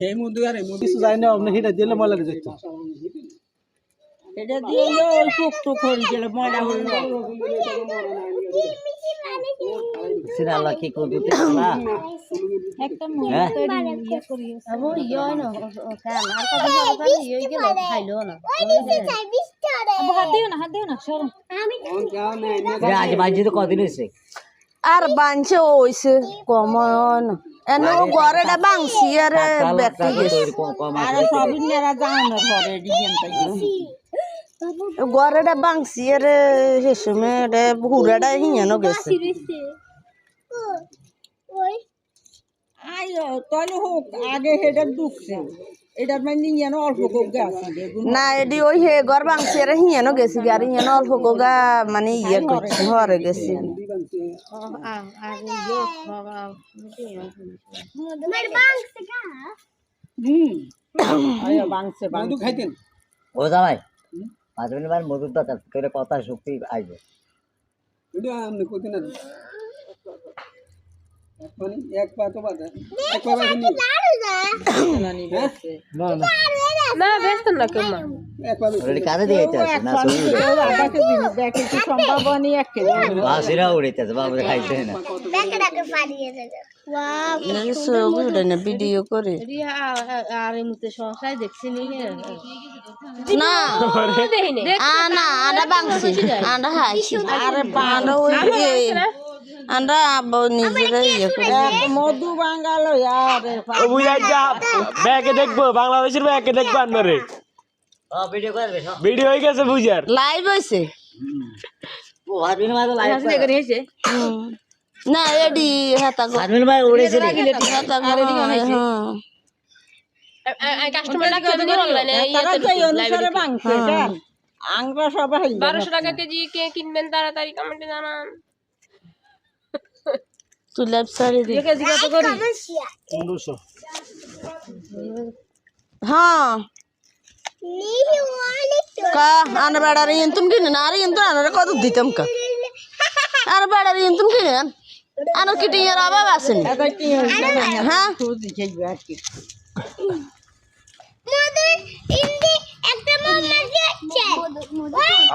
এই মধু আর এই মধু কিছু যায় না আপনি হিটা দিলে ময়লা যেত এটা দিয়ে ওই টুক হয়ে গেল ময়লা হলো সিনালা কি করতে না একটা মুড়ি তৈরি ইয়ে করি আবো ইয় না কেন আর কত ভালো ইয়ে গেল খাইলো না আবো হাত দিও না সরো আজ বাজি তো কদিন হইছে আর বানছে ওইছে কমন এনো গরেটা বাংছি আর ব্যক্তি গেছে আর সবই নেরা যায় না ঘরে ডিজাইনটা গরেটা বাংছি আর হেসমে রে হুড়াটা হিয়ানো গেছে আইও তাহলে হোক আগে হেডা ঢুকছে এটার মানে যেন অল্প কোগা আছে না এডি ওই হে গর বাংছি আর হিয়ানো গেছে আর হিয়ানো অল্প কোগা মানে ইয়ে করছে হরে গেছে আইও বাংছে মধু খাইতেন ও জামাই মাঝখানে বার মধুর দরকার তোর কথা শক্তি আইবে এটা আমনে কইতেন না মানে এক পা তো বাদা এক পা বাদা নি না না না ব্যস্ত না কেউ এক পা অলরেডি কাজে দিয়ে যাচ্ছে না শুরু আটাকে দিন দেখে কি সম্ভব নি এক কেজি বাসিরা উড়াইতেছে বাবা খাইতে না ছবি না ভিডিও করে রিয়া আর এমতে সংসার দেখছি নি না আনা আনা বাংছি আনা হাসি আরে পান্ডা ওই আমরা নিজেরা ইয়ে করি মধু বাঙ্গালো আরে বুঝাই যা ব্যাগে দেখবো বাংলাদেশের ব্যাগে দেখবো আনরে ভিডিও করবে ভিডিও হয়ে গেছে বুঝার লাইভ হইছে ও আরবিন ভাই লাইভ হয়েছে না এডি হাতা আরবিন ভাই উড়েছে হাতা কাস্টমার লাগে অনলাইনে তারা সেই অনুসারে বাংছে আংরা সবাই 1200 টাকা কেজি কে কিনবেন তাড়াতাড়ি কমেন্টে জানান তুই লাইভ সারি দে কেজি কত করে 1500 হ্যাঁ কা আনা বেড়ারে তুমি কিনে না আরে কিন্তু আনারে কত দিতাম কা আর বেড়ারে তুমি কিনে আনা কিটি এর অভাব আছে না এটা কি হইছে হ্যাঁ খুঁজি যাইবে আর কি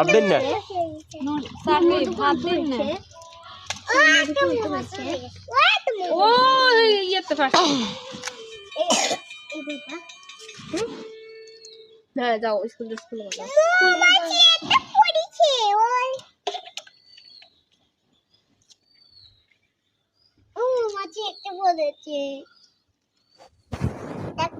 আবেন না ভাত দিন না ও ইয়েতে ফাঁসি হ্যাঁ যাও স্কুলে মাছি একটা বলেছে